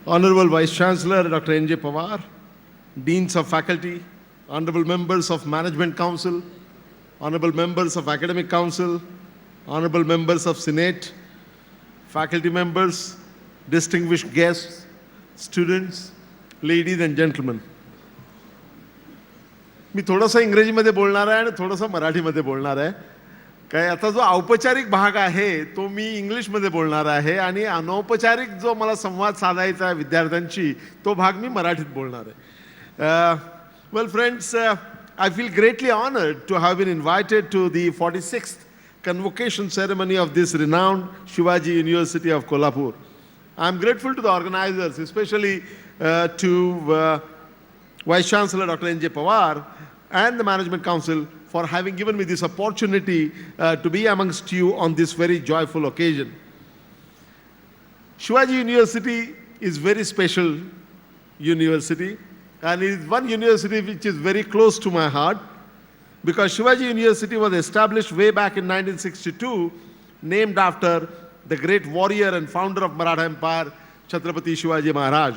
Honorable Vice Chancellor Dr. N.J. Pawar, Deans of Faculty, Honorable Members of Management Council, Honorable Members of Academic Council, Honorable Members of Senate, faculty members, distinguished guests, students, ladies and gentlemen. मी थोडंसं इंग्रजीमध्ये बोलणार आहे आणि थोडंसं मराठीमध्ये बोलणार आहे. काय आता जो औपचारिक भाग आहे तो मी इंग्लिशमध्ये बोलणार आहे आणि अनौपचारिक जो मला संवाद साधायचा आहे विद्यार्थ्यांशी तो भाग मी मराठीत बोलणार आहे. Well friends, I feel greatly honored to have been invited to the 46th Convocation ceremony of this renowned Shivaji University of Kolhapur. I am grateful to the organizers, especially to Vice Chancellor Dr. N.J. Pawar and the Management Council for having given me this opportunity to be amongst you on this very joyful occasion. Shivaji University is very special university, and it is one university which is very close to my heart, because Shivaji University was established way back in 1962, named after the great warrior and founder of Maratha Empire, Chhatrapati Shivaji Maharaj.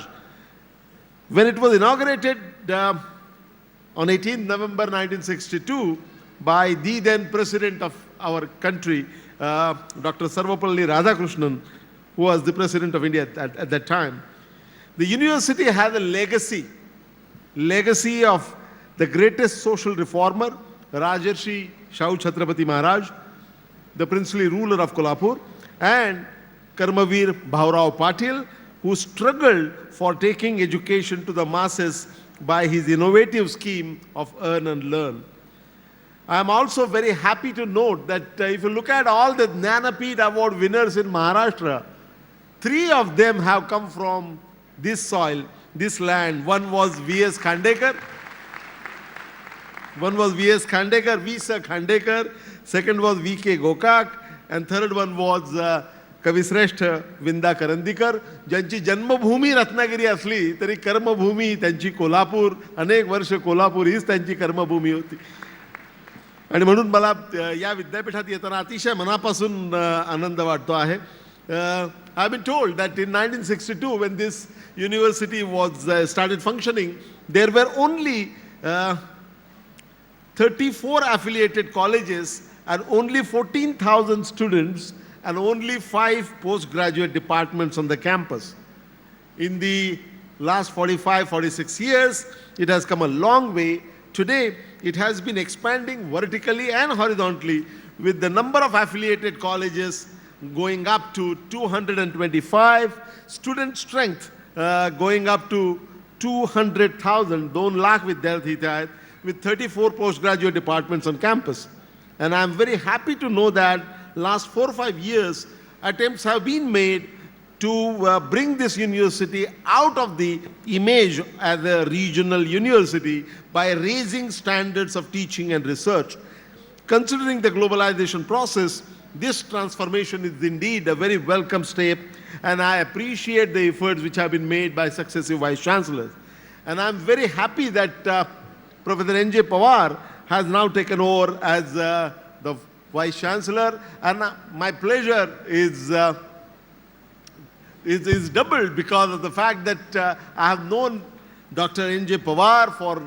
When it was inaugurated on 18 November 1962 by the then president of our country, Dr. Sarvapalli Radhakrishnan, who was the president of India at that time, the university has a legacy of the greatest social reformer, Rajarshi Shahu Chhatrapati Maharaj, the princely ruler of Kolhapur, and Karmavir Bhaurao Patil, who struggled for taking education to the masses by his innovative scheme of earn and learn. I am also very happy to note that if you look at all the Jnanapith Award winners in Maharashtra, 3 of them have come from this soil, this land. One was V.S. Khandekar, V.S. Khandekar, second was V.K. Gokak, and third one was कविश्रेष्ठ Vinda Karandikar, ज्यांची जन्मभूमी रत्नागिरी असली तरी कर्मभूमी त्यांची कोल्हापूर, अनेक वर्ष कोल्हापूर हीच त्यांची कर्मभूमी होती. आणि म्हणून मला या विद्यापीठात येताना अतिशय मनापासून आनंद वाटतो आहे. I have been told that in 1962 when this university was started functioning, there were only 34 affiliated colleges and only 14,000 students and only 5 postgraduate departments on the campus. In the last 45-46 years, it has come a long way. Today, it has been expanding vertically and horizontally, with the number of affiliated colleges going up to 225, student strength going up to 200,000, 2 lakh vidyarthi आहेत, with 34 postgraduate departments on campus. And I am very happy to know that last 4 or 5 years, attempts have been made to bring this university out of the image as a regional university by raising standards of teaching and research. Considering the globalization process, this transformation is indeed a very welcome step, and I appreciate the efforts which have been made by successive vice chancellors. And I'm very happy that Professor N.J. Pawar has now taken over as the Vice Chancellor, and my pleasure is doubled because of the fact that I have known Dr. N.J. Pawar for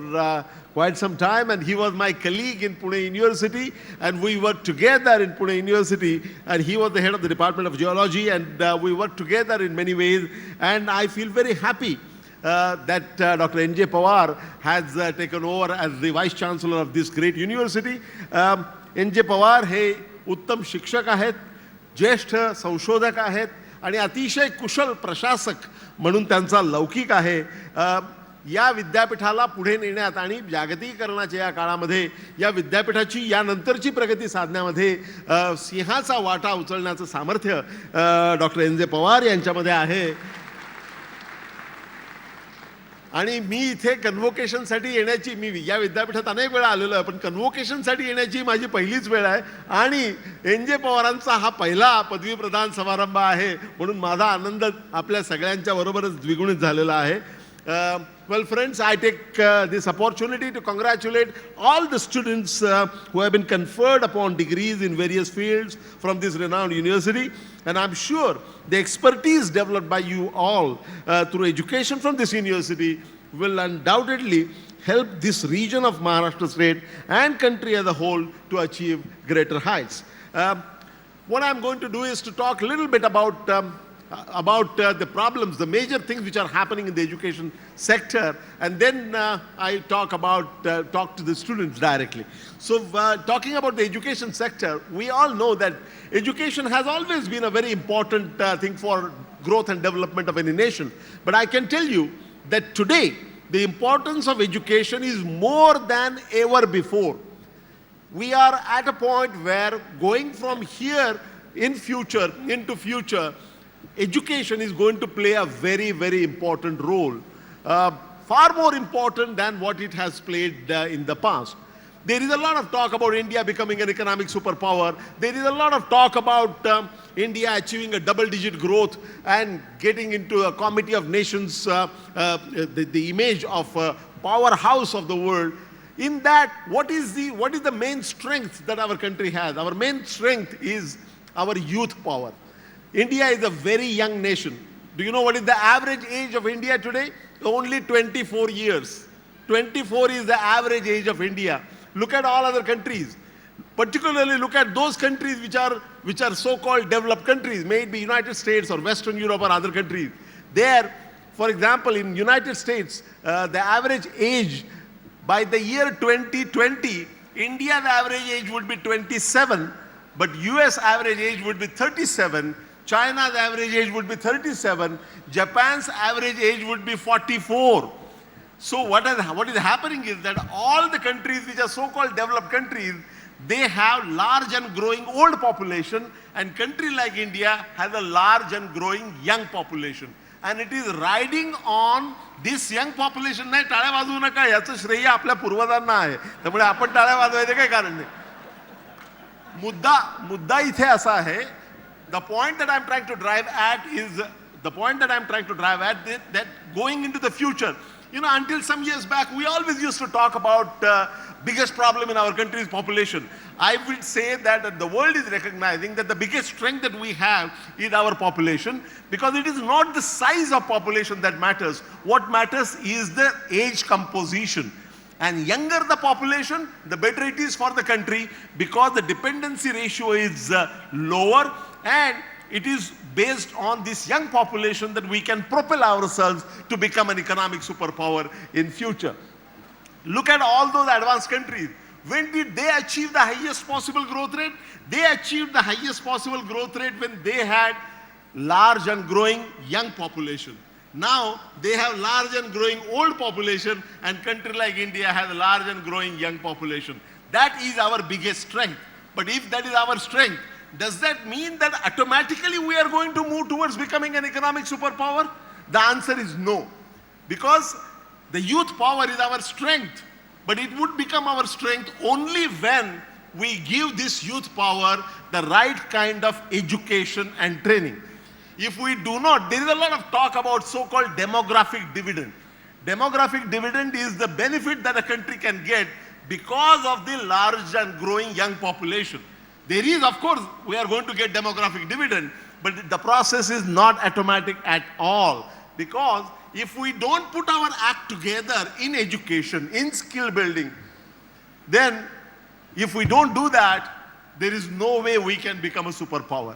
quite some time, and he was my colleague in Pune University, and we worked together in Pune University, and he was the head of the Department of Geology, and we worked together in many ways, and I feel very happy that Dr. N.J. Pawar has taken over as the Vice Chancellor of this great university. N.J. Pawar हे उत्तम शिक्षक आहेत, ज्येष्ठ संशोधक आहेत आणि अतिशय कुशल प्रशासक म्हणून त्यांचा लौकिक आहे. या विद्यापीठाला पुढे नेण्यात आणि जागतिकीकरणाच्या या काळामध्ये या विद्यापीठाची यानंतरची प्रगती साधण्यामध्ये सिंहाचा वाटा उचलण्याचं सामर्थ्य डॉक्टर N.J. पवार यांच्यामध्ये आहे. आणि मी इथे कन्व्होकेशनसाठी येण्याची, मी या विद्यापीठात अनेक वेळा आलेलो आहे, पण कन्व्होकेशनसाठी येण्याची माझी पहिलीच वेळ आहे आणि N.J. पवारांचा हा पहिला पदवी प्रदान समारंभ आहे, म्हणून माझा आनंद आपल्या सगळ्यांच्या बरोबरच द्विगुणित झालेला आहे. Well, friends, I take this opportunity to congratulate all the students who have been conferred upon degrees in various fields from this renowned university. And I'm sure the expertise developed by you all through education from this university will undoubtedly help this region of Maharashtra state and country as a whole to achieve greater heights. What I'm going to do is to talk a little bit about the problems, the major things which are happening in the education sector, and then I talk to the students directly. So talking about the education sector, we all know that education has always been a very important thing for growth and development of any nation. But I can tell you that today, the importance of education is more than ever before. We are at a point where going from here into future, education is going to play a very, very important role, far more important than what it has played in the past. There is a lot of talk about India becoming an economic superpower. There is a lot of talk about India achieving a double-digit growth and getting into a committee of nations, the image of a powerhouse of the world. In that, what is the main strength that our country has? Our main strength is our youth power. India is a very young nation. Do you know what is the average age of India today? Only 24 years. 24 is the average age of India. Look at all other countries. Particularly look at those countries which are so-called developed countries, may it be United States or Western Europe or other countries. There, for example, in United States, the average age by the year 2020, India's average age would be 27, but US average age would be 37, China's average age would be 37, Japan's average age would be 44. So what is happening is that all the countries which are so-called developed countries, they have large and growing old population, and country like India has a large and growing young population. And it is riding on this young population. नाही टाळ्या वाजवू नका, याचं श्रेय आपल्या पूर्वजांना आहे, त्यामुळे आपण टाळ्या वाजवायचं काही कारण नाही. मुद्दा इथे असा आहे, the point that I'm trying to drive at is that going into the future, until some years back, we always used to talk about biggest problem in our country's population. I will say that the world is recognizing that the biggest strength that we have is our population, because it is not the size of population that matters. What matters is the age composition. And younger the population, the better it is for the country, because the dependency ratio is lower, and it is based on this young population that we can propel ourselves to become an economic superpower in future. Look at all those advanced countries. When did they achieve the highest possible growth rate? They achieved the highest possible growth rate when they had large and growing young population. Now they have large and growing old population, and country like India has a large and growing young population. That is our biggest strength. But if that is our strength, does that mean that automatically we are going to move towards becoming an economic superpower? The answer is no. Because the youth power is our strength, but it would become our strength only when we give this youth power the right kind of education and training. If we do not, there is a lot of talk about so-called demographic dividend. Demographic dividend is the benefit that a country can get because of the large and growing young population. There is, of course, we are going to get demographic dividend, but the process is not automatic at all. Because if we don't put our act together in education, in skill building, then if we don't do that, there is no way we can become a superpower.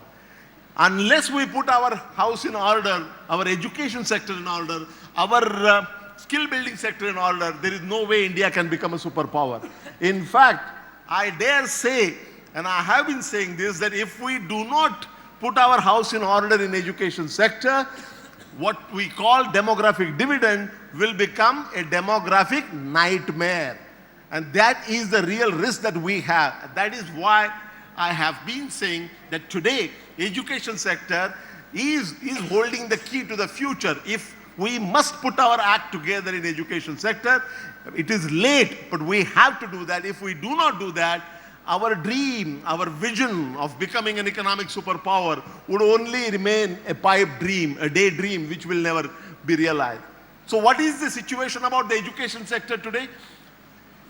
Unless we put our house in order, our education sector in order, our skill building sector in order, there is no way India can become a superpower. In fact, I dare say, and I have been saying this, that if we do not put our house in order in education sector, what we call demographic dividend will become a demographic nightmare. And that is the real risk that we have. That is why I have been saying that today education sector is holding the key to the future. If we must put our act together in education sector, it is late, but we have to do that. If we do not do that, our dream, our vision of becoming an economic superpower would only remain a pipe dream, a daydream, which will never be realized. So what is the situation about the education sector today?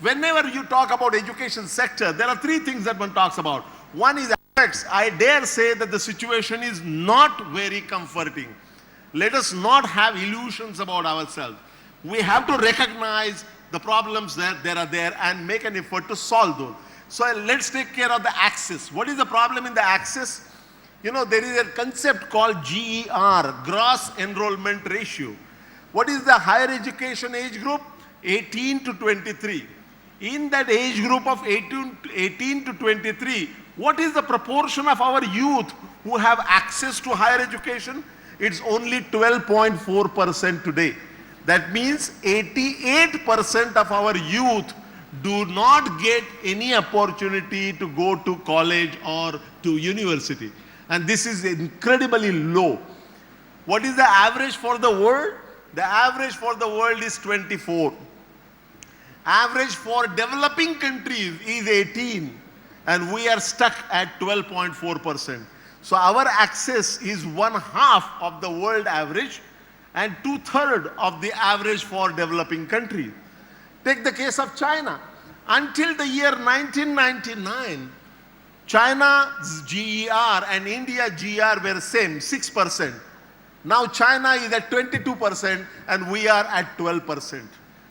Whenever you talk about education sector, there are three things that one talks about. One is aspects. I dare say that the situation is not very comforting. Let us not have illusions about ourselves. We have to recognize the problems that are there and make an effort to solve those. So let's take care of the access. What is the problem in the access? You know, there is a concept called GER, gross enrollment ratio. What is the higher education age group? 18 to 23. In that age group of 18 to 23, what is the proportion of our youth who have access to higher education? It's only 12.4% today. That means 88% of our youth do not get any opportunity to go to college or to university. And this is incredibly low. What is the average for the world? The average for the world is 24. Average for developing countries is 18. And we are stuck at 12.4%. So our access is 1/2 of the world average and 2/3 of the average for developing countries. Take the case of China. Until the year 1999, China's GER and India GER were same, 6%. Now China is at 22% and we are at 12%.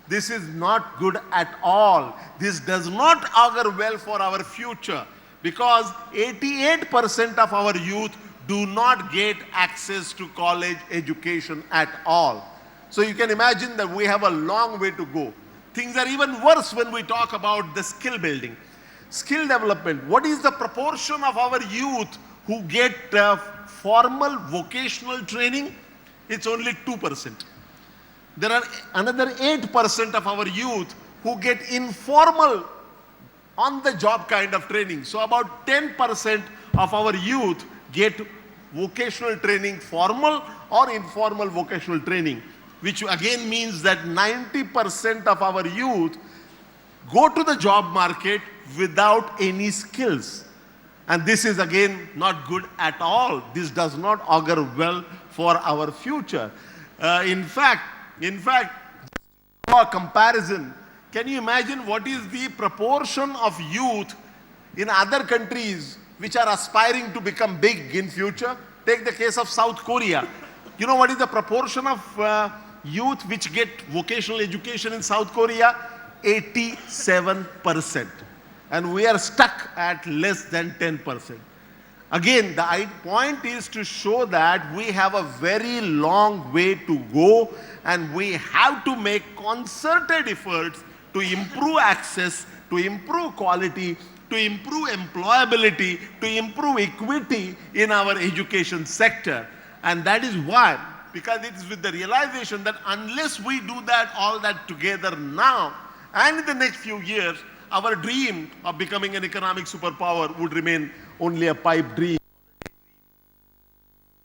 This is not good at all. This does not augur well for our future because 88% of our youth do not get access to college education at all. So you can imagine that we have a long way to go. Things are even worse when we talk about the skill building. Skill development. What is the proportion of our youth who get formal vocational training? It's only 2%. There are another 8% of our youth who get informal on-the-job kind of training. So about 10% of our youth get vocational training, formal or informal vocational training, which again means that 90% of our youth go to the job market without any skills. And this is again not good at all. This does not augur well for our future. In fact, for comparison, can you imagine what is the proportion of youth in other countries which are aspiring to become big in future? Take the case of South Korea. You know what is the proportion of youth which get vocational education in South Korea? 87%. And we are stuck at less than 10%. Again, the point is to show that we have a very long way to go and we have to make concerted efforts to improve access, to improve quality, to improve employability, to improve equity in our education sector. And that is why, because it is with the realization that unless we do that, all that together now and in the next few years, our dream of becoming an economic superpower would remain only a pipe dream.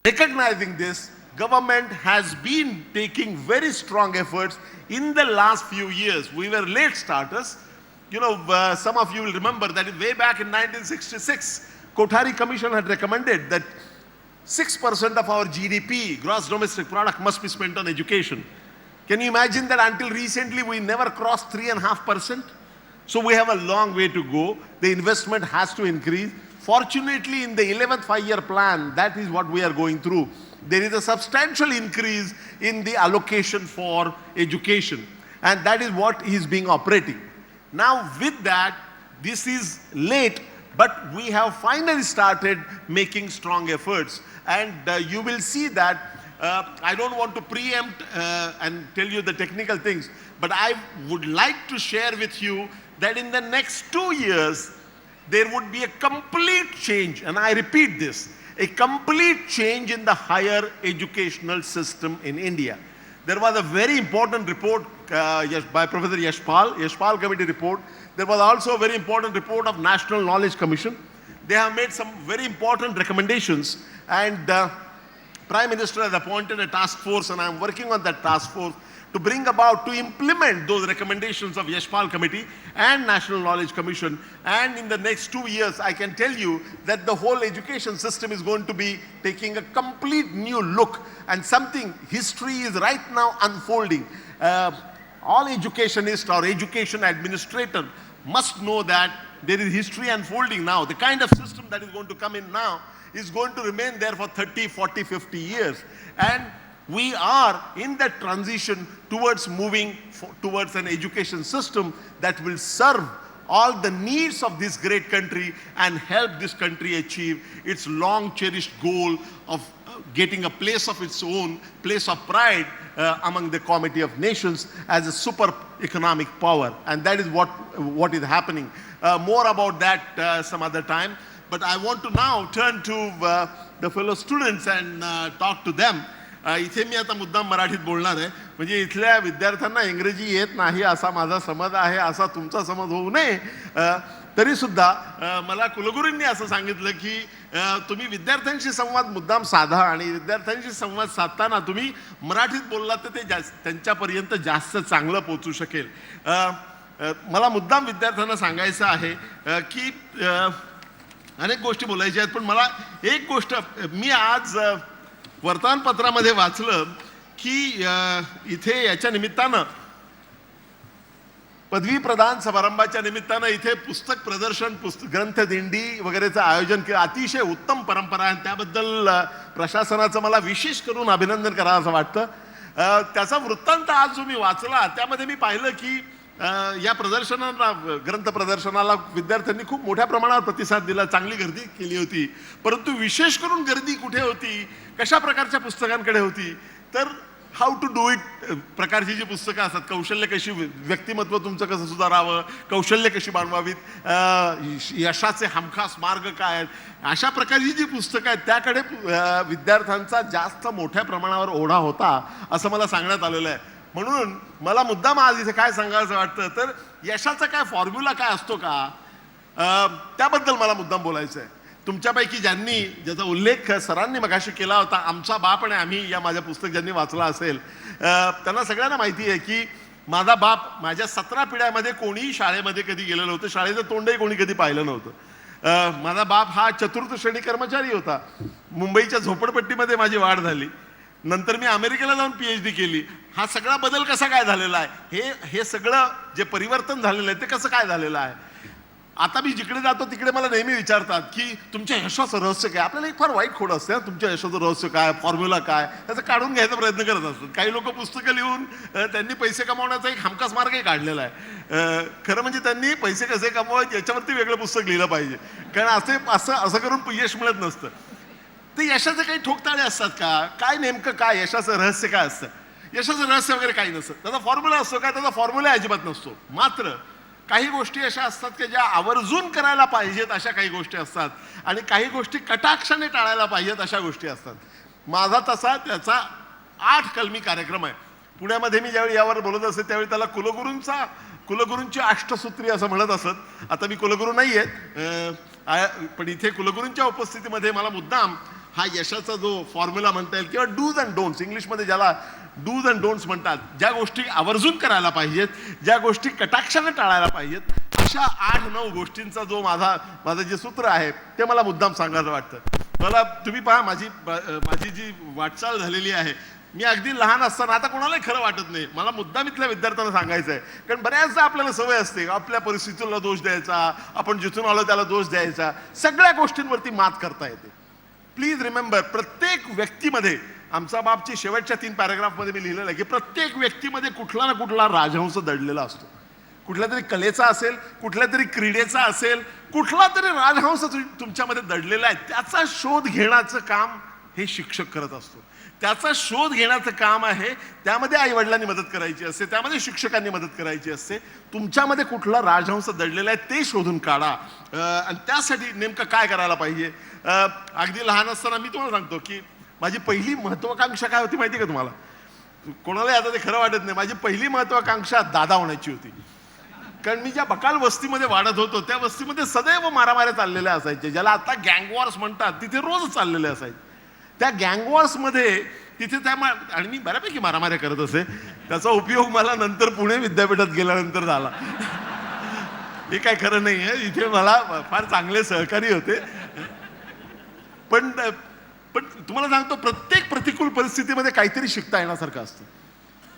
Recognizing this, government has been taking very strong efforts in the last few years. We were late starters. You know, some of you will remember that way back in 1966, Kothari Commission had recommended that 6% of our GDP, gross domestic product, must be spent on education. Can you imagine that until recently we never crossed 3.5%? So we have a long way to go. The investment has to increase. Fortunately, in the 11th five-year plan, that is what we are going through. There is a substantial increase in the allocation for education. And that is what is being operating. Now with that, this is late, but we have finally started making strong efforts. And you will see that I don't want to preempt and tell you the technical things, but I would like to share with you that in the next 2 years, there would be a complete change, and I repeat this, a complete change in the higher educational system in India. There was a very important report by Professor Yashpal Committee report. There was also a very important report of National Knowledge Commission. They have made some very important recommendations, and Prime Minister has appointed a task force, and I am working on that task force to bring about, to implement those recommendations of Yashpal Committee and National Knowledge Commission. And in the next 2 years, I can tell you that the whole education system is going to be taking a complete new look, and something, history is right now unfolding. All educationists or education administrator must know that there is history unfolding now. The kind of system that is going to come in now is going to remain there for 30, 40, 50 years. And we are in that transition towards moving towards an education system that will serve all the needs of this great country and help this country achieve its long cherished goal of getting a place of its own, place of pride among the Committee of Nations as a super economic power. And that is what is happening. More about that some other time. But I want to now turn to the fellow students and talk to them. इथे मी आता मुद्दाम मराठीत बोलणार आहे, म्हणजे इथल्या विद्यार्थ्यांना इंग्रजी येत नाही असा माझा समज आहे, असा तुमचा समज होऊ नये. तरी सुद्धा मला कुलगुरूंनी असं सांगितलं की तुम्ही विद्यार्थ्यांशी संवाद मुद्दाम साधा, आणि विद्यार्थ्यांशी संवाद साधताना तुम्ही मराठीत बोललात तर ते त्यांच्यापर्यंत जास्त चांगलं पोहोचू शकेल. मला मुद्दाम विद्यार्थ्यांना सांगायचं आहे की अनेक गोष्टी बोलायच्या आहेत, पण मला एक गोष्ट, मी आज वर्तमानपत्रामध्ये वाचलं की इथे याच्या निमित्तानं, पदवी प्रदान समारंभाच्या निमित्तानं इथे पुस्तक प्रदर्शन, ग्रंथ दिंडी वगैरेचं आयोजन केलं. अतिशय उत्तम परंपरा आहे, त्याबद्दल प्रशासनाचं मला विशेष करून अभिनंदन करावं असं वाटतं. त्याचा वृत्तांत आज जो मी वाचला त्यामध्ये मी पाहिलं की या प्रदर्शनाला, ग्रंथ प्रदर्शनाला विद्यार्थ्यांनी खूप मोठ्या प्रमाणावर प्रतिसाद दिला, चांगली गर्दी केली होती. परंतु विशेष करून गर्दी कुठे होती, कशा प्रकारच्या पुस्तकांकडे होती, तर हाऊ टू डू इट प्रकारची जी पुस्तकं असतात, कौशल्य कशी, व्यक्तिमत्व तुमचं कसं सुधारावं, कौशल्य कशी बांधवावीत, यशाचे हमखास मार्ग काय आहेत, अशा प्रकारची जी पुस्तकं आहेत त्याकडे विद्यार्थ्यांचा जास्त मोठ्या प्रमाणावर ओढा होता असं मला सांगण्यात आलेलं आहे. म्हणून मला मुद्दाम आज इथे काय सांगायचं वाटतं, तर यशाचा काय फॉर्म्युला काय असतो का, त्याबद्दल मला मुद्दाम बोलायचं आहे. तुमच्यापैकी ज्याचा उल्लेख सरांनी मगाशी केला होता, आमचा बाप आणि आम्ही, या माझ्या पुस्तक ज्यांनी वाचला असेल त्यांना सगळ्यांना माहिती आहे की माझा बाप, माझ्या 17 पिढ्यामध्ये कोणीही शाळेमध्ये कधी गेलेलं नव्हतं, शाळेचं तोंडही कोणी कधी पाहिलं नव्हतं. माझा बाप हा चतुर्थ श्रेणी कर्मचारी होता. मुंबईच्या झोपडपट्टीमध्ये माझी वाढ झाली. नंतर मी अमेरिकेला जाऊन PhD केली. हा सगळा बदल कसा काय झालेला आहे, हे सगळं जे परिवर्तन झालेलं आहे ते कसं काय झालेलं आहे. आता मी जिकडे जातो तिकडे मला नेहमी विचारतात की तुमच्या यशाचं रहस्य काय. आपल्याला एक फार वाईट खोड असते, तुमच्या यशाचं रहस्य काय, फॉर्म्युला काय, त्याचं काढून घ्यायचा प्रयत्न करत असतात. काही लोक पुस्तकं लिहून त्यांनी पैसे कमावण्याचा एक हमखास मार्गही काढलेला आहे. खरं म्हणजे त्यांनी पैसे कसे कमवायचे याच्यावरती वेगळं पुस्तक लिहिलं पाहिजे, कारण असं करून यश मिळत नसतं. ते यशाचे काही ठोकताळे असतात का, काय नेमकं काय यशाचं रहस्य काय असतं. यशाचं रहस्य वगैरे काही नसतं, त्याचा फॉर्म्युला असतो काय, त्याचा फॉर्म्युला अजिबात नसतो. मात्र काही गोष्टी अशा असतात की ज्या आवर्जून करायला पाहिजेत अशा काही गोष्टी असतात, आणि काही गोष्टी कटाक्षाने टाळायला पाहिजेत अशा गोष्टी असतात. माझा त्याचा 8 कलमी कार्यक्रम आहे. पुण्यामध्ये मी ज्यावेळी यावर बोलत असते त्यावेळी त्याला कुलगुरूंची अष्टसूत्री असं म्हणत असत. आता मी कुलगुरू नाही आहे, पण इथे कुलगुरूंच्या उपस्थितीमध्ये मला मुद्दाम हा यशाचा जो फॉर्म्युला म्हणता येईल, किंवा डूज अँड डोंट्स, इंग्लिशमध्ये ज्याला डूज अँड डोंट्स म्हणतात, ज्या गोष्टी आवर्जून करायला पाहिजेत, ज्या गोष्टी कटाक्षाने टाळायला पाहिजेत, अशा 8-9 गोष्टींचा जो माझं जे सूत्र आहे ते मला मुद्दाम सांगायचं वाटतं. मला तुम्ही पहा, माझी जी वाटचाल झालेली आहे, मी अगदी लहान असताना, आता कोणालाही खरं वाटत नाही, मला मुद्दाम इथल्या विद्यार्थ्यांना सांगायचं आहे, कारण बऱ्याचदा आपल्याला सवय असते आपल्या परिस्थितीला दोष द्यायचा, आपण जिथून आलो त्याला दोष द्यायचा. सगळ्या गोष्टींवरती मात करता येते. प्लीज रिमेंबर, प्रत्येक व्यक्तीमध्ये, आमचा बापची शेवटच्या 3 पॅराग्राफमध्ये मी लिहिलेलं आहे की प्रत्येक व्यक्तीमध्ये कुठला ना कुठला राजहंस दडलेला असतो. कुठल्या तरी कलेचा असेल, कुठल्या तरी क्रीडेचा असेल, कुठला तरी राजहंस तुमच्यामध्ये दडलेला आहे. त्याचा शोध घेण्याचं काम हे शिक्षक करत असतो. त्याचा शोध घेण्याचं काम आहे, त्यामध्ये आईवडिलांनी मदत करायची असते, त्यामध्ये शिक्षकांनी मदत करायची असते. तुमच्यामध्ये कुठला राजहंस दडलेला आहे ते शोधून काढा, आणि त्यासाठी नेमकं काय करायला पाहिजे. अगदी लहान असताना मी तुम्हाला सांगतो की माझी पहिली महत्वाकांक्षा काय होती माहिती का तुम्हाला. कोणालाही आता ते खरं वाटत नाही. माझी पहिली महत्वाकांक्षा दादा होण्याची होती. कारण मी ज्या बकाल वस्तीमध्ये वाढत होतो त्या वस्तीमध्ये सदैव मारामाऱ्या चाललेल्या असायच्या, ज्याला आता गँगवॉर्स म्हणतात, तिथे रोज चाललेले असायचे. त्या गँगवॉर्समध्ये तिथे आणि मी बऱ्यापैकी मारामाऱ्या करत असे. त्याचा उपयोग मला नंतर पुणे विद्यापीठात गेल्यानंतर झाला. हे काय खरं नाही आहे, इथे मला फार चांगले सहकारी होते. पण तुम्हाला सांगतो, प्रत्येक प्रतिकूल परिस्थितीमध्ये काहीतरी शिकता येण्यासारखं असतं.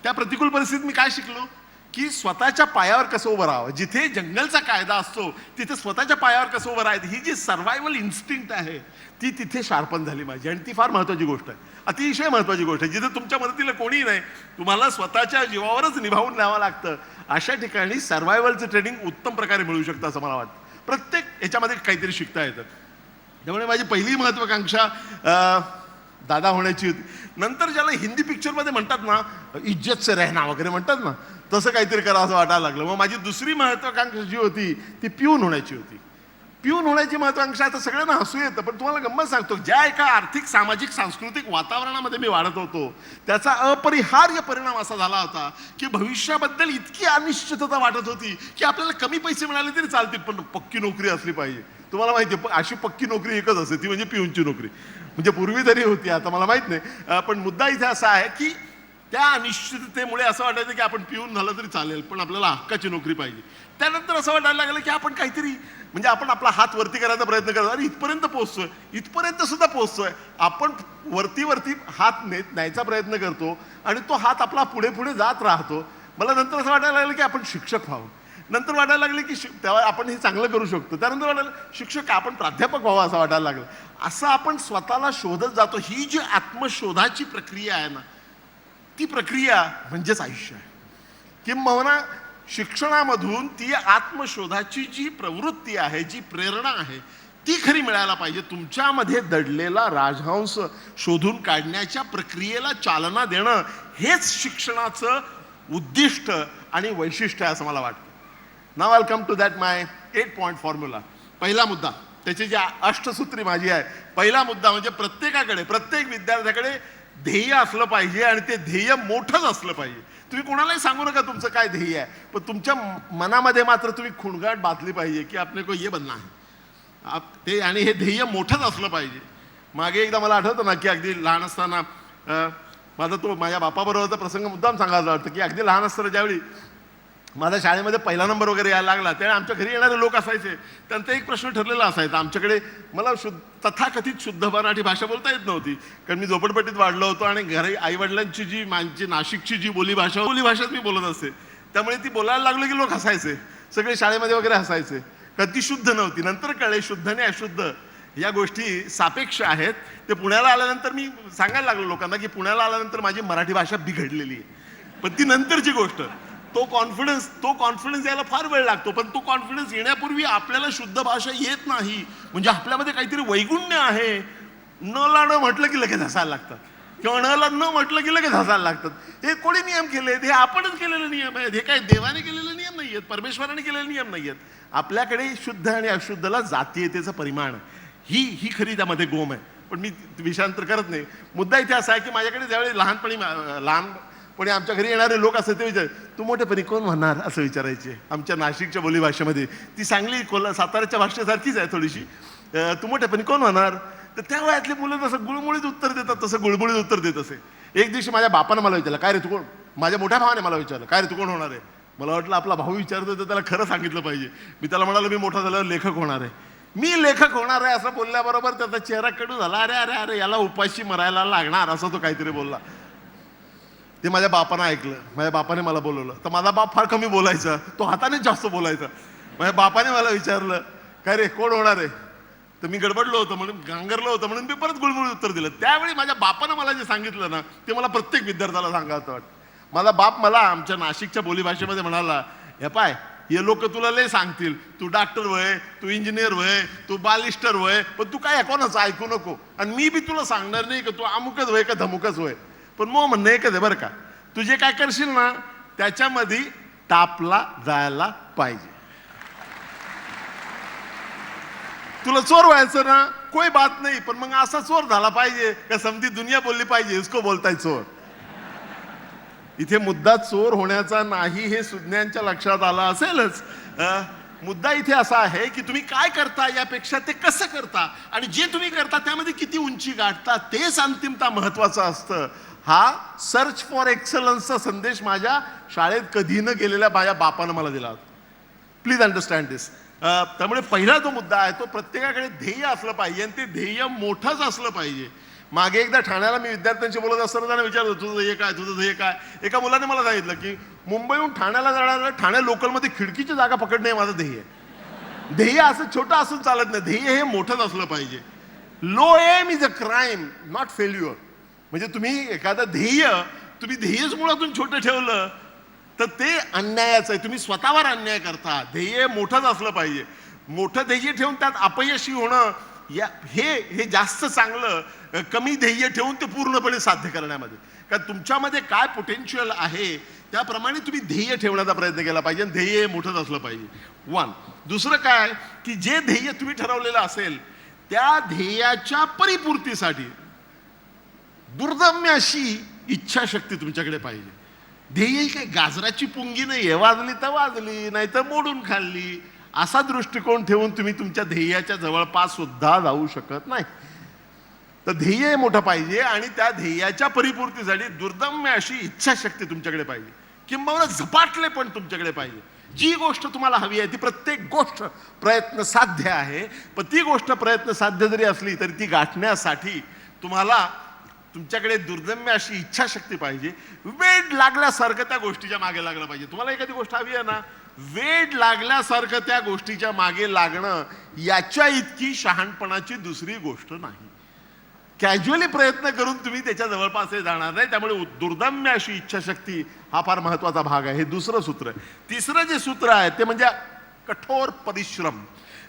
त्या प्रतिकूल परिस्थितीत मी काय शिकलो की स्वतःच्या पायावर कसं उभं राहावं. जिथे जंगलचा कायदा असतो तिथे स्वतःच्या पायावर कसं उभं राहायचं, ही जी सर्व्हायवल इन्स्टिंक्ट आहे ती तिथे शार्पन झाली माझी. आणि ती फार महत्त्वाची गोष्ट आहे, अतिशय महत्त्वाची गोष्ट आहे. जिथे तुमच्या मदतीला कोणीही नाही, तुम्हाला स्वतःच्या जीवावरच निभावून न्यावं लागतं, अशा ठिकाणी सर्व्हायवलचं ट्रेनिंग उत्तम प्रकारे मिळू शकतं असं मला वाटतं. प्रत्येक याच्यामध्ये काहीतरी शिकता येतं. त्यामुळे माझी पहिली महत्त्वाकांक्षा दादा होण्याची होती. नंतर ज्याला हिंदी पिक्चरमध्ये म्हणतात ना, इज्जत से रहना वगैरे म्हणतात ना, तसं काहीतरी करावं असं वाटायला लागलं. मग माझी दुसरी महत्त्वाकांक्षा जी होती ती पिऊन होण्याची होती. पिऊन होण्याची महत्त्वाकांक्षा आता सगळ्यांना हसू येतं, पण तुम्हाला गंमत सांगतो, ज्या एका आर्थिक सामाजिक सांस्कृतिक वातावरणामध्ये मी वाढत होतो त्याचा अपरिहार्य परिणाम असा झाला होता की भविष्याबद्दल इतकी अनिश्चितता वाटत होती की आपल्याला कमी पैसे मिळाले तरी चालतील, पण पक्की नोकरी असली पाहिजे. तुम्हाला माहिती आहे, अशी पक्की नोकरी एकच असते, ती म्हणजे पिऊनची नोकरी. म्हणजे पूर्वी तरी होती, आता मला माहित नाही. पण मुद्दा इथे असा आहे की त्या अनिश्चिततेमुळे असं वाटायचं की आपण पिऊन झालं तरी चालेल, पण आपल्याला हक्काची नोकरी पाहिजे. त्यानंतर असं वाटायला लागलं की आपण काहीतरी, म्हणजे आपण आपला हात वरती करायचा प्रयत्न करतो, अरे इथपर्यंत पोहोचतोय, इथपर्यंत सुद्धा पोहोचतोय. आपण वरती हात न्यायचा प्रयत्न करतो आणि तो हात आपला पुढे पुढे जात राहतो. मला नंतर असं वाटायला लागलं की आपण शिक्षक व्हावं. नंतर वाटायला लागले की तेव्हा आपण हे चांगलं करू शकतो. त्यानंतर वाटायला शिक्षक, आपण प्राध्यापक व्हावं असं वाटायला लागलं. असं आपण स्वतःला शोधत जातो. ही जी आत्मशोधाची प्रक्रिया आहे ना, ती प्रक्रिया म्हणजेच आयुष्य आहे. किंबहुना शिक्षणामधून ती आत्मशोधाची जी प्रवृत्ती आहे, जी प्रेरणा आहे, ती खरी मिळायला पाहिजे. तुमच्यामध्ये दडलेला राजहंस शोधून काढण्याच्या प्रक्रियेला चालना देणं हेच शिक्षणाचं उद्दिष्ट आणि वैशिष्ट्य आहे असं मला वाटतं. नाव I come to that my 8 point formula. पहिला मुद्दा, त्याची जी अष्टसूत्री माझी आहे, पहिला मुद्दा म्हणजे प्रत्येकाकडे, प्रत्येक विद्यार्थ्याकडे ध्येय असलं पाहिजे आणि ते ध्येय मोठंच असलं पाहिजे. तुम्ही कोणालाही सांगू नका तुमचं काय ध्येय आहे, पण तुमच्या मनामध्ये मात्र तुम्ही खुणगाट बांधली पाहिजे की आपले को ये बनना आहे ते, आणि हे ध्येय मोठंच असलं पाहिजे. मागे एकदा मला आठवतं ना की अगदी लहान असताना माझ्या बापाबरोबरचा प्रसंग मुद्दाम सांगायला वाटतं की अगदी लहान असताना ज्यावेळी माझ्या शाळेमध्ये पहिला नंबर वगैरे यायला लागला त्यावेळी आमच्या घरी येणारे लोक असायचे, त्यांचा एक प्रश्न ठरलेला असायचा. आमच्याकडे मला तथाकथित शुद्ध मराठी भाषा बोलता येत नव्हती, कारण मी झोपडपट्टीत वाढलो होतो आणि घरी आईवडिलांची जी माझी नाशिकची जी बोलीभाषाच मी बोलत असते, त्यामुळे ती बोलायला लागलो की लोक हसायचे, सगळे शाळेमध्ये वगैरे हसायचे. कधी शुद्ध नव्हती. नंतर कळले शुद्ध आणि अशुद्ध या गोष्टी सापेक्ष आहेत. ते पुण्याला आल्यानंतर मी सांगायला लागलो लोकांना की पुण्याला आल्यानंतर माझी मराठी भाषा बिघडलेली आहे. पण ती नंतरची गोष्ट. तो कॉन्फिडन्स यायला फार वेळ लागतो, पण तो कॉन्फिडन्स येण्यापूर्वी आपल्याला शुद्ध भाषा येत नाही म्हणजे आपल्यामध्ये काहीतरी वैगुण्य आहे. न ला म्हटलं की लगेच हसायला लागतात, किंवा न म्हटलं की लगेच हसायला लागतात. हे कोणी नियम केले? हे आपणच केलेले नियम आहेत. हे काय देवाने केलेले नियम नाही आहेत, परमेश्वराने केलेले नियम नाही आहेत. आपल्याकडे शुद्ध आणि अशुद्धला जातीयतेचं परिमाण, ही खरी त्यामध्ये गोम आहे. पण मी विषयांतर करत नाही. मुद्दा इथे असा आहे की माझ्याकडे ज्यावेळी लहानपणी आमच्या घरी येणारे लोक असतात ते विचार, तू मोठेपणी कोण होणार असं विचारायचे. आमच्या नाशिकच्या बोलीभाषेमध्ये, ती सांगली साताऱ्याच्या भाषेसारखीच आहे थोडीशी. तू मोठेपणी कोण होणार? तर त्या वयातली मुलं जसं गुळमुळीत उत्तर देतात तसं गुळमुळीत उत्तर देत असे. एक दिवशी माझ्या बापानं मला विचारलं, काय रे तू कोण? माझ्या मोठ्या भावाने मला विचारलं, काय रे तू कोण होणार आहे? मला वाटलं आपला भाऊ विचारतो तर त्याला खरं सांगितलं पाहिजे. मी त्याला म्हणालो, मी मोठा झाल्यावर लेखक होणार आहे. मी लेखक होणार आहे असं बोलल्याबरोबर त्याचा चेहरा कडू झाला. अरे अरे अरे, याला उपाशी मरायला लागणार असं तो काहीतरी बोलला. ते माझ्या बापानं ऐकलं. माझ्या बापाने मला बोलवलं. तर माझा बाप फार कमी बोलायचा, तो हाताने जास्त बोलायचा. माझ्या बापाने मला विचारलं, काय रे कोण होणार आहे? तर मी गडबडलो होतो म्हणून, गांगरलो होतं म्हणून मी परत गुळमुळ उत्तर दिलं. त्यावेळी माझ्या बापानं मला जे सांगितलं ना, ते मला प्रत्येक विद्यार्थ्याला सांगायचं वाटतं. माझा बाप मला आमच्या नाशिकच्या बोलीभाषेमध्ये म्हणाला, हे पाय, हे लोक तुला लय सांगतील, तू डॉक्टर वय, तू इंजिनियर वय, तू बालिस्टर वय, पण तू काय कोणाचं ऐकू नको. आणि मी बी तुला सांगणार नाही की तू अमुकच वय का धमुकच वय, पण मग म्हणणं एकच आहे बरं का, तू जे काय करशील ना त्याच्यामध्ये टापला जायला पाहिजे. तुला चोर व्हायचं ना, कोई बात नाही, पण मग असा चोर झाला पाहिजे का समधी दुनिया बोलली पाहिजे इसको बोलताय चोर. इथे मुद्दा चोर होण्याचा नाही हे सुज्ञांच्या लक्षात आलं असेलच. मुद्दा इथे असा आहे की तुम्ही काय करता यापेक्षा ते कसं करता आणि जे तुम्ही करता त्यामध्ये किती उंची गाठता तेच अंतिमता महत्वाचं असतं. हा सर्च फॉर एक्सलन्सचा संदेश माझ्या शाळेत कधी न गेलेल्या माझ्या बापानं मला दिला होता. प्लीज अंडरस्टँड दिस. त्यामुळे पहिला जो मुद्दा आहे तो प्रत्येकाकडे ध्येय असलं पाहिजे आणि ते ध्येय मोठंच असलं पाहिजे. मागे एकदा ठाण्याला मी विद्यार्थ्यांशी बोलत असताना त्यांना विचारलं तुझं ध्येय काय, तुझं ध्येय काय. एका मुलाने मला सांगितलं की मुंबईहून ठाण्याला जाणाऱ्या ठाणे लोकलमध्ये खिडकीची जागा पकडणे हे माझं ध्येय आहे. ध्येय असं छोटं असून चालत नाही, ध्येय हे मोठंच असलं पाहिजे. Low aim is a crime not failure. म्हणजे तुम्ही एखादं ध्येय तुम्ही ध्येयच मुळातून छोटं ठेवलं तर ते अन्यायाचं आहे. तुम्ही स्वतःवर अन्याय करता. ध्येय मोठंच असलं पाहिजे. मोठं ध्येय ठेवून त्यात अपयशी होणं हे जास्त चांगलं कमी ध्येय ठेवून ते पूर्णपणे साध्य करण्यामध्ये. कारण तुमच्यामध्ये काय पोटेन्शियल आहे त्याप्रमाणे तुम्ही ध्येय ठेवण्याचा प्रयत्न केला पाहिजे. ध्येय मोठंच असलं पाहिजे. वन. दुसरं काय की जे ध्येय तुम्ही ठरवलेलं असेल त्या ध्येयाच्या परिपूर्तीसाठी दुर्दम्य अशी इच्छाशक्ती तुमच्याकडे पाहिजे. ध्येय ही काही गाजराची पुंगी नाही आहे, वाजली तर वाजली नाही तर मोडून खाल्ली असा दृष्टिकोन ठेवून तुम्ही तुमच्या ध्येयाच्या जवळपास सुद्धा जाऊ शकत नाही. तर ध्येय मोठं पाहिजे आणि त्या ध्येयाच्या परिपूर्तीसाठी दुर्दम्य अशी इच्छाशक्ती तुमच्याकडे पाहिजे. किंबहुना झपाटले पण तुमच्याकडे पाहिजे. जी गोष्ट तुम्हाला हवी आहे ती प्रत्येक गोष्ट प्रयत्न साध्य आहे, पण ती गोष्ट प्रयत्न साध्य जरी असली तरी ती गाठण्यासाठी तुम्हाला तुमच्याकडे दुर्दम्य अशी इच्छाशक्ती पाहिजे. वेड लागल्यासारखं त्या गोष्टीच्या मागे लागलं पाहिजे. तुम्हाला एखादी गोष्ट हवी आहे ना, वेड लागल्यासारखं त्या गोष्टीच्या मागे लागणं याच्या इतकी शहाणपणाची दुसरी गोष्ट नाही. कॅज्युअली प्रयत्न करून तुम्ही त्याच्या जवळपास जाणार नाही. त्यामुळे दुर्दम्य अशी इच्छाशक्ती हा फार महत्वाचा भाग आहे. हे दुसरं सूत्र आहे. तिसरं जे सूत्र आहे ते म्हणजे कठोर परिश्रम.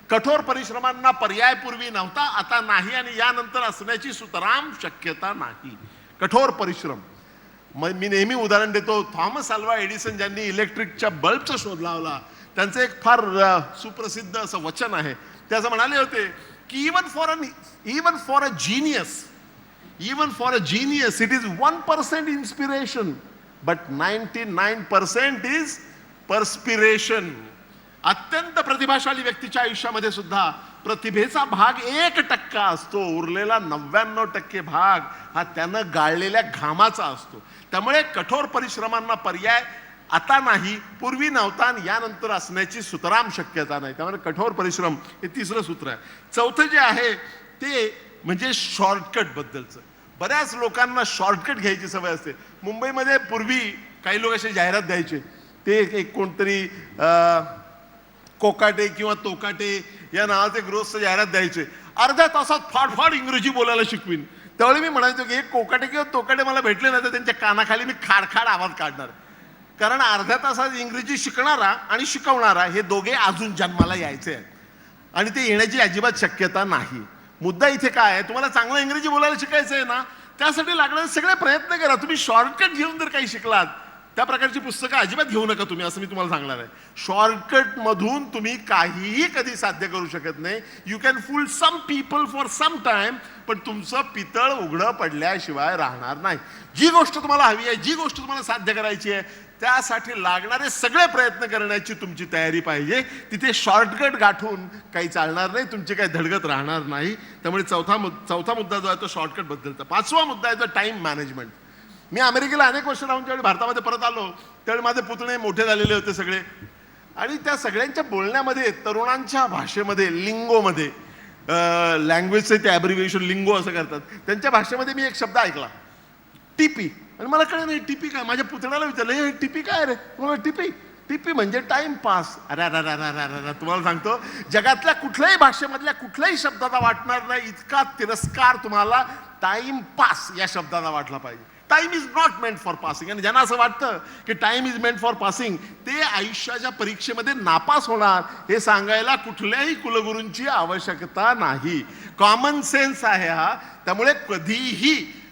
कठोर परिश्रमांना पर्याय पूर्वी नव्हता, आता नाही आणि यानंतर असण्याची सुतराम शक्यता नाही. कठोर परिश्रम. मी नेहमी उदाहरण देतो. थॉमस अल्वा एडिसन ज्यांनी इलेक्ट्रिकच्या बल्बचा शोध लावला त्यांचं एक फार सुप्रसिद्ध असं वचन आहे. ते असं म्हणाले होते की even for a genius it is 1% inspiration but 99% is perspiration. अत्यंत प्रतिभाशाली व्यक्तीच्या आयुष्यामध्ये सुद्धा प्रतिभेचा भाग 1% असतो, उरलेला 99% भाग हा त्यानं गाळलेल्या घामाचा असतो. त्यामुळे कठोर परिश्रमांना पर्याय आता नाही, पूर्वी नव्हता आणि यानंतर असण्याची सुतराम शक्यता नाही. त्यामुळे कठोर परिश्रम हे तिसरं सूत्र आहे. चौथं जे आहे ते म्हणजे शॉर्टकट बद्दलचं. बऱ्याच लोकांना शॉर्टकट घ्यायची सवय असते. मुंबईमध्ये पूर्वी काही लोक असे जाहिरात द्यायचे. ते एक कोणतरी कोकाटे किंवा तोकाटे या नावाचे गृहस्थ जाहिरात द्यायचे. अर्ध्या तासात फाडफाड इंग्रजी बोलायला शिकवीन. त्यावेळी मी म्हणायचो की एक कोकाटे किंवा तोकाटे मला भेटले नाही तर त्यांच्या कानाखाली मी खाडखाड आवाज काढणार. कारण अर्ध्या तासात इंग्रजी शिकणारा आणि शिकवणारा हे दोघे अजून जन्माला यायचे आहेत आणि ते येण्याची अजिबात शक्यता नाही. मुद्दा इथे काय आहे, तुम्हाला चांगलं इंग्रजी बोलायला शिकायचं आहे ना, त्यासाठी लागणारे सगळे प्रयत्न करा. तुम्ही शॉर्टकट घेऊन जर काही शिकलात त्या प्रकारची पुस्तकं अजिबात घेऊ नका तुम्ही, असं मी तुम्हाला सांगणार आहे. शॉर्टकट मधून तुम्ही काहीही कधी साध्य करू शकत नाही. You can fool some people for some time, पण तुमचं पितळ उघडं पडल्याशिवाय राहणार नाही. जी गोष्ट तुम्हाला हवी आहे, जी गोष्ट तुम्हाला साध्य करायची आहे त्यासाठी लागणारे सगळे प्रयत्न करण्याची तुमची तयारी पाहिजे. तिथे शॉर्टकट गाठून काही चालणार नाही, तुमची काही धडगत राहणार नाही. त्यामुळे चौथा मुद्दा जो आहे तो शॉर्टकट बद्दलचा. पाचवा मुद्दा आहे तो टाइम मॅनेजमेंट. मी अमेरिकेला अनेक वर्ष राहून ज्यावेळी भारतामध्ये परत आलो त्यावेळी माझे पुतणे मोठे झालेले होते सगळे, आणि त्या सगळ्यांच्या बोलण्यामध्ये तरुणांच्या भाषेमध्ये लिंगोमध्ये लँग्वेजचे ते ॲब्रिव्हिएशन लिंगो असं करतात, त्यांच्या भाषेमध्ये मी एक शब्द ऐकला टीपी. आणि मला कळलं नाही टीपी काय. माझ्या पुतण्याला विचारलं हे टीपी काय रे. मला टीपी म्हणजे टाइमपास. अरे तुम्हाला सांगतो जगातल्या कुठल्याही भाषेमधल्या कुठल्याही शब्दाचा वाटणार नाही इतका तिरस्कार तुम्हाला टाइमपास या शब्दाला वाटला पाहिजे. Time is not meant for passing. आणि ज्यांना असं वाटतं की time is meant for passing ते आयुष्याच्या परीक्षेमध्ये नापास होणार हे सांगायला कुठल्याही कुलगुरूंची आवश्यकता नाही. कॉमन सेन्स आहे हा. त्यामुळे कधीही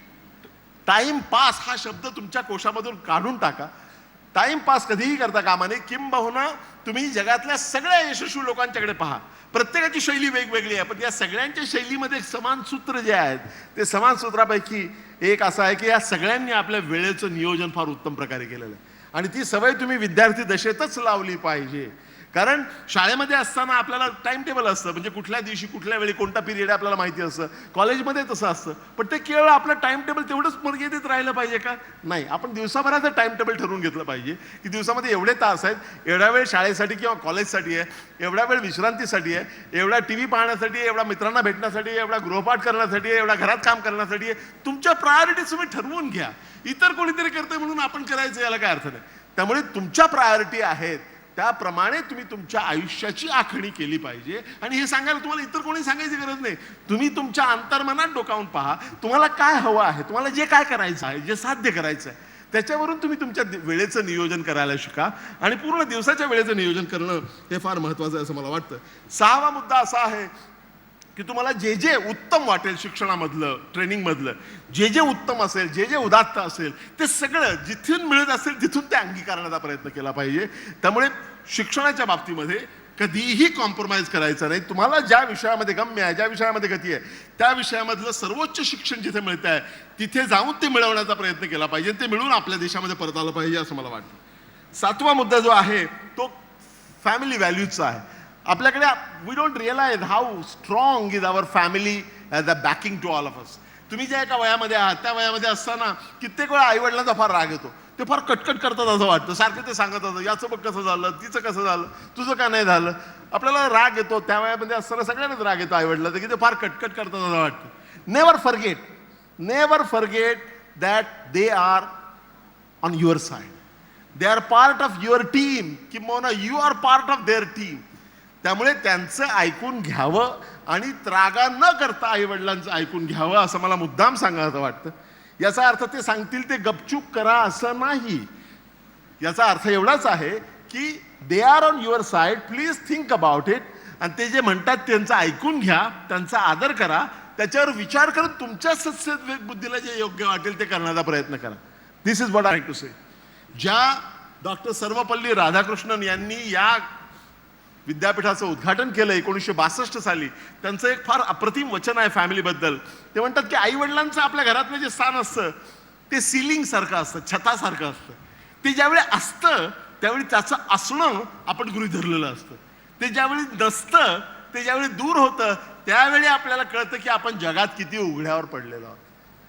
टाइमपास हा शब्द तुमच्या कोशामधून काढून टाका. टाइमपास कधीही करता कामा नये. किंबहुना तुम्ही जगातल्या सगळ्या यशस्वी लोकांच्याकडे पहा, प्रत्येकाची शैली वेगवेगळी आहे, पण या सगळ्यांच्या शैलीमध्ये समान सूत्र जे आहेत ते समान सूत्रापैकी एक असं आहे की या सगळ्यांनी आपल्या वेळेचं नियोजन फार उत्तम प्रकारे केलेलं आहे. आणि ती सवय तुम्ही विद्यार्थी दशेतच लावली पाहिजे. कारण शाळेमध्ये असताना आपल्याला टाइम टेबल असतं, म्हणजे कुठल्या दिवशी कुठल्या वेळी कोणता पिरियड आपल्याला माहिती असतं. कॉलेजमध्ये तसं असतं, पण ते केवळ आपलं टाइम टेबल तेवढंच मर्यादित राहिलं पाहिजे का? नाही, आपण दिवसाभराचं टाइम टेबल ठरवून घेतलं पाहिजे की दिवसामध्ये एवढे तास आहेत, एवढा वेळ शाळेसाठी किंवा कॉलेजसाठी आहे, एवढा वेळ विश्रांतीसाठी आहे, एवढा TV पाहण्यासाठी, एवढा मित्रांना भेटण्यासाठी, एवढा गृहपाठ करण्यासाठी, एवढा घरात काम करण्यासाठी आहे. तुमच्या प्रायोरिटीज तुम्ही ठरवून घ्या. इतर कोणीतरी करतंय म्हणून आपण करायचं याला काय अर्थ नाही. त्यामुळे तुमच्या प्रायोरिटी आहेत त्याप्रमाणे तुम्ही तुमच्या आयुष्याची आखणी केली पाहिजे. आणि हे सांगायला तुम्हाला इतर कोणी सांगायची गरज नाही. तुम्ही तुमच्या अंतर्मनात डोकावून पहा, तुम्हाला काय हवं आहे, तुम्हाला जे काय करायचं आहे, जे साध्य करायचं आहे, त्याच्यावरून तुम्ही तुमच्या वेळेचं नियोजन करायला शिका. आणि पूर्ण दिवसाच्या वेळेचं नियोजन करणं हे फार महत्त्वाचं आहे असं मला वाटतं. 6वा मुद्दा असा आहे की तुम्हाला जे जे उत्तम वाटेल शिक्षणामधलं, ट्रेनिंगमधलं जे जे उत्तम असेल, जे जे उदात्त असेल, ते सगळं जिथून मिळत असेल तिथून ते अंगीकारण्याचा प्रयत्न केला पाहिजे. त्यामुळे शिक्षणाच्या बाबतीमध्ये कधीही कॉम्प्रोमाइज करायचं नाही. तुम्हाला ज्या विषयामध्ये गम्य आहे, ज्या विषयामध्ये गती आहे, त्या विषयामधलं सर्वोच्च शिक्षण जिथे मिळत आहे तिथे जाऊन ते मिळवण्याचा प्रयत्न केला पाहिजे. ते मिळून आपल्या देशामध्ये परत आलं पाहिजे असं मला वाटतं. 7वा मुद्दा जो आहे तो फॅमिली व्हॅल्यूजचा आहे. आपल्याकडे we don't realise how strong is our family as a backing to all of us. तुम्ही ज्या एका वयामध्ये आहात त्या वयामध्ये असताना कित्येक वेळा आईवडिलांचा फार राग येतो. ते फार कटकट करतात असं वाटतं. सारखं ते सांगत असतं, याचं बघ कसं झालं, तिचं कसं झालं, तुझं का नाही झालं. आपल्याला राग येतो. त्या वयामध्ये असताना सगळ्यांनाच राग येतो आईवडिलांचा की ते फार कटकट करतात असं वाटतं. Never forget that they are on your side. They are part of your team, किंवा you are part of their team. त्यामुळे त्यांचं ऐकून घ्यावं आणि त्रागा न करता आईवडिलांचं ऐकून घ्यावं असं मला मुद्दाम सांगायचं वाटतं. याचा अर्थ ते सांगतील ते गपचूप करा असं नाही. याचा अर्थ एवढाच आहे की दे are on your side, please think about it. आणि ते जे म्हणतात त्यांचं ऐकून घ्या, त्यांचा आदर करा, त्याच्यावर विचार करत तुमच्या सत्सद बुद्धीला जे योग्य वाटेल ते करण्याचा प्रयत्न करा. दिस इज व्हॉट आय टू से. ज्या डॉक्टर सर्वपल्ली राधाकृष्णन यांनी या विद्यापीठाचं उद्घाटन केलं 1962 साली, त्यांचं एक फार अप्रतिम वचन आहे फॅमिलीबद्दल. ते म्हणतात की आईवडिलांचं आपल्या घरातलं जे स्थान असतं ते सिलिंग सारखं असतं, छतासारखं असतं. ते ज्यावेळी असतं त्यावेळी त्याचं असणं आपण गृहीत धरलेलं असतं. ते ज्यावेळी नसतं, ते ज्यावेळी दूर होतं, त्यावेळी आपल्याला कळतं की आपण जगात किती उघड्यावर पडलेलो आहोत.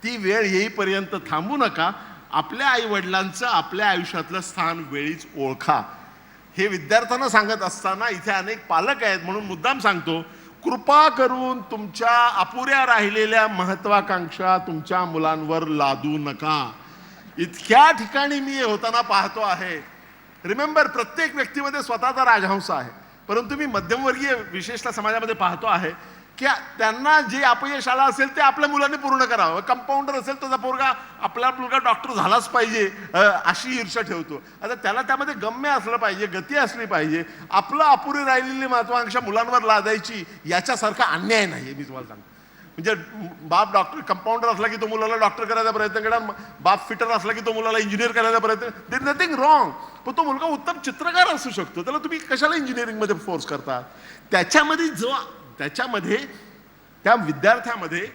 ती वेळ येईपर्यंत थांबू नका. आपल्या आईवडिलांचं आपल्या आयुष्यातलं स्थान वेळीच ओळखा. हे विद्यार्थ्यांना सांगत असताना इथे अनेक पालक आहेत म्हणून मुद्दाम सांगतो, कृपा करून तुमच्या अपुऱ्या राहिलेल्या महत्वाकांक्षा तुमच्या मुलांवर लादू नका. इतक्या ठिकाणी मी होताना पाहतो आहे. रिमेंबर, प्रत्येक व्यक्तीमध्ये स्वतःचा राजहंस आहे, परंतु मी मध्यमवर्गीय विशेषतः समाजामध्ये पाहतो आहे की त्यांना जे अपयश आलं असेल ते आपल्या मुलांनी पूर्ण करावं. कंपाऊंडर असेल त्याचा आपला मुलगा डॉक्टर झालाच पाहिजे अशी ईर्ष्या ठेवतो. आता त्याला त्यामध्ये गम्य असलं पाहिजे, गती असली पाहिजे. आपलं अपुरी राहिलेली महत्वाकांक्षा मुलांवर लादायची याच्यासारखा अन्याय नाही मी तुम्हाला सांगतो. म्हणजे बाप डॉक्टर कंपाऊंडर असला की तो मुलाला डॉक्टर करायचा प्रयत्न करा, बाप फिटर असला की तो मुलाला इंजिनियर करायचा प्रयत्न. There is nothing wrong. पण तो मुलगा उत्तम चित्रकार असू शकतो, त्याला तुम्ही कशाला इंजिनिअरिंगमध्ये फोर्स करता. त्याच्यामध्ये त्या विद्यार्थ्यामध्ये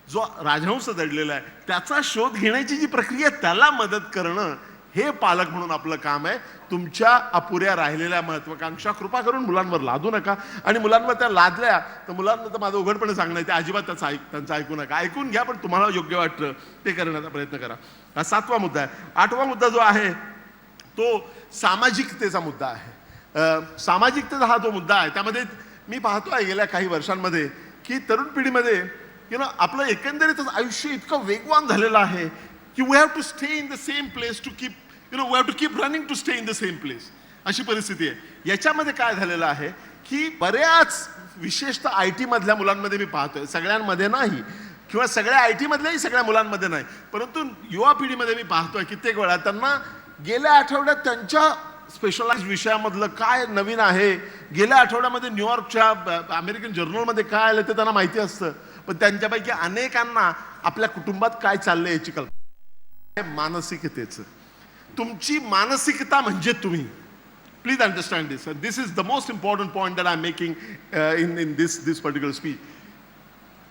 जो राजहंस दडलेला आहे त्याचा शोध घेण्याची जी प्रक्रिया, त्याला मदत करणं हे पालक म्हणून आपलं काम आहे. तुमच्या अपुऱ्या राहिलेल्या महत्वाकांक्षा कृपा करून मुलांवर लादू नका. आणि मुलांवर त्या लादल्या तर मुलांना तर माझं उघडपणे सांगणं आहे, ते अजिबात त्यांचं ऐकू नका. ऐकून घ्या, पण तुम्हाला योग्य वाटतं ते करण्याचा प्रयत्न करा. हा 7वा मुद्दा आहे. 8वा मुद्दा जो आहे तो सामाजिकतेचा मुद्दा आहे. सामाजिकतेचा हा जो मुद्दा आहे त्यामध्ये मी पाहतो आहे गेल्या काही वर्षांमध्ये की तरुण पिढीमध्ये आपलं एकंदरीतच आयुष्य इतकं वेगवान झालेलं आहे की we have to stay in the same place to keep we have to keep running to stay in the same place, अशी परिस्थिती आहे. याच्यामध्ये काय झालेलं आहे की बऱ्याच विशेषतः IT मधल्या मुलांमध्ये मी पाहतोय, सगळ्यांमध्ये नाही किंवा सगळ्या IT मधल्याही सगळ्या मुलांमध्ये नाही, परंतु युवा पिढीमध्ये मी पाहतोय कित्येक वेळा त्यांना गेल्या आठवड्यात त्यांच्या स्पेशलाइज विषयामधलं काय नवीन आहे, गेल्या आठवड्यामध्ये न्यूयॉर्कच्या अमेरिकन जर्नलमध्ये काय आलं ते त्यांना माहिती असतं. पण त्यांच्यापैकी अनेकांना आपल्या कुटुंबात काय चाललंय याची कल्पना. मानसिकतेचं, तुमची मानसिकता म्हणजे तुम्ही. Please understand this. This is the most important point that I am making in this particular speech.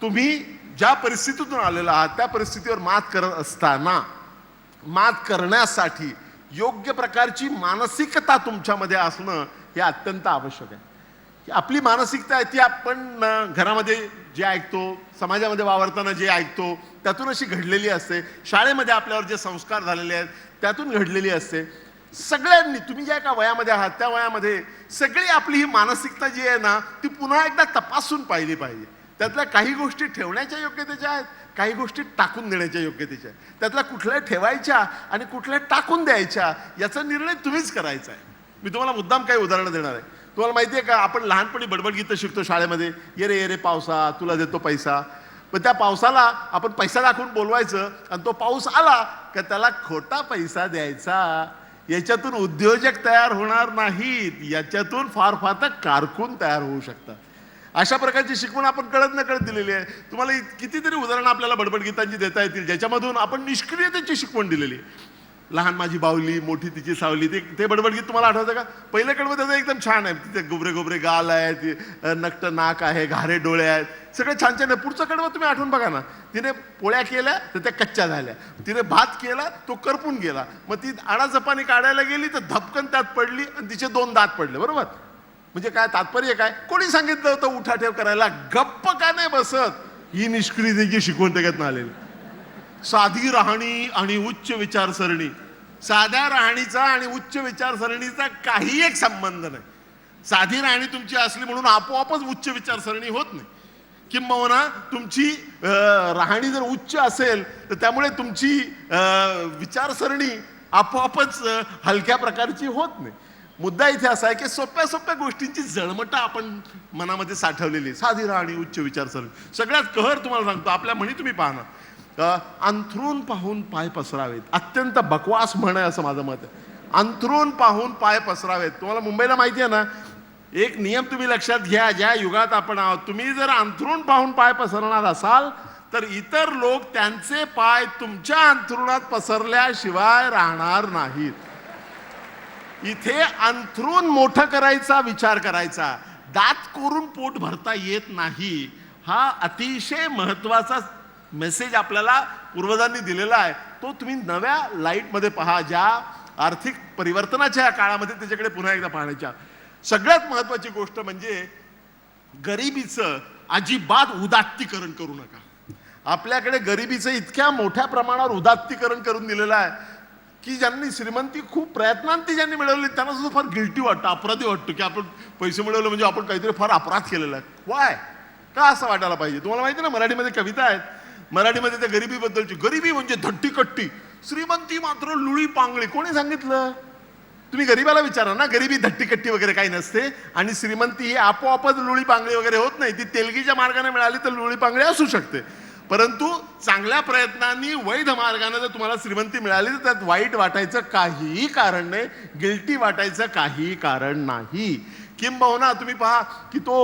तुम्ही ज्या परिस्थितीतून आलेला आहात त्या परिस्थितीवर मात करत असताना, मात करण्यासाठी योग्य प्रकारची मानसिकता तुमच्यामध्ये असणं हे अत्यंत आवश्यक आहे. की आपली मानसिकता आहे ती आपण घरामध्ये जे ऐकतो, समाजामध्ये वावरताना जे ऐकतो त्यातून अशी घडलेली असते. शाळेमध्ये आपल्यावर जे संस्कार झालेले आहेत त्यातून घडलेली असते. सगळ्यांनी तुम्ही ज्या एका वयामध्ये आहात त्या वयामध्ये सगळी आपली ही मानसिकता जी आहे ना ती पुन्हा एकदा तपासून पाहिली पाहिजे. त्यातल्या काही गोष्टी ठेवण्याच्या योग्यतेच्या आहेत, काही गोष्टी टाकून देण्याच्या योग्यतेच्या आहेत. त्यातल्या कुठल्या ठेवायच्या आणि कुठल्या टाकून द्यायच्या याचा निर्णय तुम्हीच करायचा आहे. मी तुम्हाला मुद्दाम काही उदाहरणं देणार आहे. तुम्हाला माहिती आहे का, आपण लहानपणी बडबड गीतं शिकतो शाळेमध्ये, ये रे पावसा तुला देतो पैसा. पण त्या पावसाला आपण पैसा दाखवून बोलवायचं आणि तो पाऊस आला का त्याला खोटा पैसा द्यायचा. याच्यातून उद्योजक तयार होणार नाहीत, याच्यातून फार फार तर कारकून तयार होऊ शकतात. अशा प्रकारची शिकवण आपण कळत न कळत दिलेली आहे. तुम्हाला कितीतरी उदाहरणं आपल्याला बडबड गीतांची देता येतील ज्याच्यामधून आपण निष्क्रियतेची शिकवण दिलेली आहे. लहान माझी बावली मोठी तिची सावली, ते बडबड गीत तुम्हाला आठवतं का? पहिलं कडवं त्याचं एकदम छान आहे. तिथे गोबरे गोबरे गाल आहेत, नक्ट नाक आहे, घारे डोळे आहेत, सगळं छान छान आहे. पुढचं कडवं तुम्ही आठवून बघा ना. तिने पोळ्या केल्या तर त्या कच्च्या झाल्या, तिने भात केला तो करपून गेला, मग ती आडाजपाने काढायला गेली तर धपकन त्यात पडली आणि तिचे 2 दात पडले. बरोबर? म्हणजे काय तात्पर्य काय? कोणी सांगितलं होतं उठाठेव करायला? गप्प का नाही बसत? ही निष्क्रियतेची शिकवण त्याच्यात आलेली. साधी राहणी आणि उच्च विचारसरणी, साध्या राहणीचा आणि उच्च विचारसरणीचा काही एक संबंध नाही. साधी राहणी तुमची असली म्हणून आपोआपच उच्च विचारसरणी होत नाही. किंबहुना तुमची राहणी जर उच्च असेल तर त्यामुळे तुमची विचारसरणी आपोआपच हलक्या प्रकारची होत नाही. मुद्दा इथे असा आहे की सोप्या सोप्या गोष्टींची जळमटं आपण मनामध्ये साठवलेली. साधी राहणी उच्च विचारसरणी. सगळ्यात कहर तुम्हाला सांगतो, आपल्या म्हणी तुम्ही पाहा ना, अंथरून पाहून पाय पसरावेत. अत्यंत बकवास म्हण आहे असं माझं मत आहे. अंथरून पाहून पाय पसरावेत. तुम्हाला मुंबईला माहिती आहे ना, एक नियम तुम्ही लक्षात घ्या, ज्या युगात आपण आहोत, तुम्ही जर अंथरून पाहून पाय पसरणार असाल तर इतर लोक त्यांचे पाय तुमच्या अंथरुणात पसरल्याशिवाय राहणार नाहीत. इथे अंथरून मोठं करायचा विचार करायचा, दात कोरून पोट भरता येत नाही, हा अतिशय महत्वाचा मेसेज आपल्याला पूर्वजांनी दिलेला आहे. तो तुम्ही नव्या लाईटमध्ये पहा, ज्या आर्थिक परिवर्तनाच्या या काळामध्ये त्याच्याकडे पुन्हा एकदा पाहण्याच्या. सगळ्यात महत्वाची गोष्ट म्हणजे गरिबीचं अजिबात उदात्तीकरण करू नका. आपल्याकडे गरिबीचं इतक्या मोठ्या प्रमाणावर उदात्तीकरण करून दिलेलं आहे की ज्यांनी श्रीमंती खूप प्रयत्नांती ज्यांनी मिळवली त्यांना सुद्धा फार गिल्टी वाटतं, अपराधी वाटतं की आपण पैसे मिळवले म्हणजे आपण काहीतरी फार अपराध केलेला आहे. वाय? का असं वाटायला पाहिजे? तुम्हाला माहिती ना, मराठीमध्ये कविता आहेत, मराठीमध्ये त्या गरिबीबद्दलची. गरिबी म्हणजे धट्टीकट्टी, श्रीमंती मात्र लुळी पांगळी. कोणी सांगितलं? तुम्ही गरीबाला विचारा ना. गरिबी धट्टीकट्टी वगैरे काही नसते आणि श्रीमंती ही आपोआपच लुळी पांगळी वगैरे होत नाही. ती तेलगीच्या मार्गाने मिळाली तर लुळी पांगळी असू शकते, परंतु चांगल्या प्रयत्नांनी वैध मार्गाने जर तुम्हाला श्रीमंती मिळाली तर त्यात वाईट वाटायचं काहीही कारण नाही, गिल्टी वाटायचं काहीही कारण नाही. किंबहुना तुम्ही पहा की तो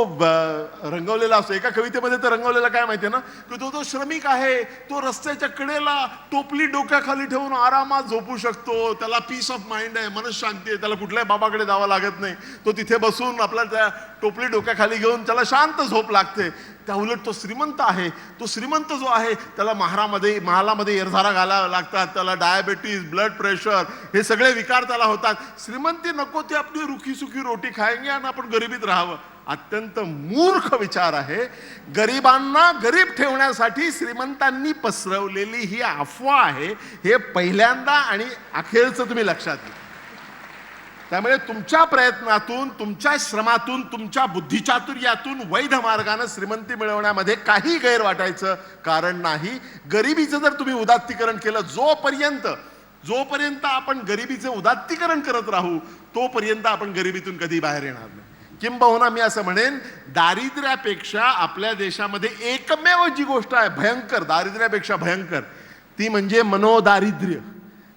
रंगवलेला असतो. एका कवितेमध्ये तर रंगवलेला काय माहितीये ना, की तो श्रमिक आहे, तो रस्त्याच्या कडेला टोपली डोक्याखाली ठेवून आरामात झोपू शकतो, त्याला पीस ऑफ माइंड आहे, मनशांती आहे, त्याला कुठल्याही बाबाकडे जावं लागत नाही, तो तिथे बसून आपला त्या टोपली डोक्याखाली घेऊन त्याला शांत झोप लागते. त्या उलट तो श्रीमंत आहे, तो श्रीमंत जो आहे त्याला महालामध्ये एरझारा घालाव्या लागतात, त्याला डायबिटीज, ब्लड प्रेशर हे सगळे विकार त्याला होतात. श्रीमंती नको ती आपली रुखी सुखी रोटी खाएंगे आणि आपण गरिबीत राहावं. अत्यंत मूर्ख विचार आहे. गरिबांना गरीब ठेवण्यासाठी श्रीमंतांनी पसरवलेली ही अफवा आहे, हे पहिल्यांदा आणि अखेरचं तुम्ही लक्षात घ्या. त्यामुळे तुमच्या प्रयत्नातून, तुमच्या श्रमातून, तुमच्या बुद्धिचातुर्यातून वैध मार्गाने श्रीमंती मिळवण्यामध्ये काही गैर वाटायचं कारण नाही. गरिबीचं जर तुम्ही उदात्तीकरण केलं, जोपर्यंत आपण गरिबीचं उदात्तीकरण करत राहू तोपर्यंत आपण गरिबीतून कधी बाहेर येणार नाही. किंबहुना मी असं म्हणेन, दारिद्र्यापेक्षा आपल्या देशामध्ये एकमेव जी गोष्ट आहे भयंकर, दारिद्र्यापेक्षा भयंकर, ती म्हणजे मनोदारिद्र्य.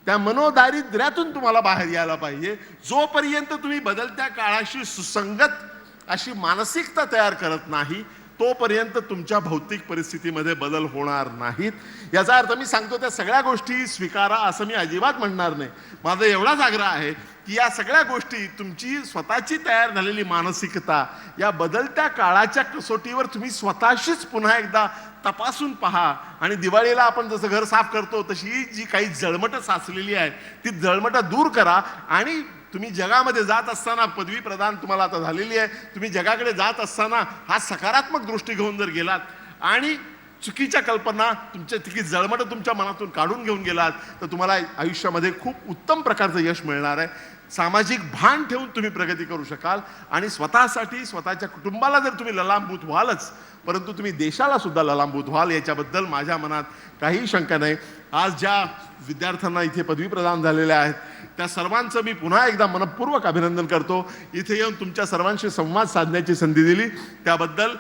त्या मनोदारिद्र्यातून तुम्हाला बाहेर यायला पाहिजे. जोपर्यंत तुम्ही बदलत्या काळाशी सुसंगत अशी मानसिकता तयार करत नाही तोपर्यंत तुमच्या भौतिक परिस्थितीमध्ये बदल होणार नाहीत. याचा अर्थ मी सांगतो त्या सगळ्या गोष्टी स्वीकारा असं मी अजिबात म्हणणार नाही. माझा एवढाच आग्रह आहे की या सगळ्या गोष्टी तुमची स्वतःची तयार झालेली मानसिकता या बदलत्या काळाच्या कसोटीवर तुम्ही स्वतःशीच पुन्हा एकदा तपासून पहा. आणि दिवाळीला आपण जसं घर साफ करतो तशी जी काही जळमटं साचलेली आहे ती जळमटं दूर करा. आणि तुम्ही जगामध्ये जात असताना, पदवी प्रदान तुम्हाला आता झालेली आहे, तुम्ही जगाकडे जात असताना हा सकारात्मक दृष्टी घेऊन जर गेलात आणि चुकीच्या कल्पना तुमच्या तिकी जळमटं तुमच्या मनातून काढून घेऊन गेलात तर तुम्हाला आयुष्यामध्ये खूप उत्तम प्रकारचं यश मिळणार आहे. सामाजिक भान ठेवून तुम्ही प्रगती करू शकाल आणि स्वतःसाठी, स्वतःच्या कुटुंबाला जर तुम्ही ललांबूत व्हालच, परंतु तुम्ही देशाला सुद्धा ललांबूत व्हाल याच्याबद्दल माझ्या मनात काही शंका नाही. आज ज्या विद्यार्थ्यांना इथे पदवी प्रदान झालेल्या आहेत त्या सर्वांचं मी पुन्हा एकदा मनपूर्वक अभिनंदन करतो. इथे येऊन तुमच्या सर्वांशी संवाद साधण्याची संधी दिली त्याबद्दल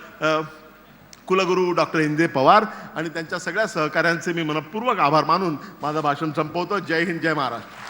कुलगुरू डॉक्टर इंद्रे पवार आणि त्यांच्या सगळ्या सहकाऱ्यांचे मी मनपूर्वक आभार मानून माझं भाषण संपवतो. जय हिंद, जय महाराष्ट्र.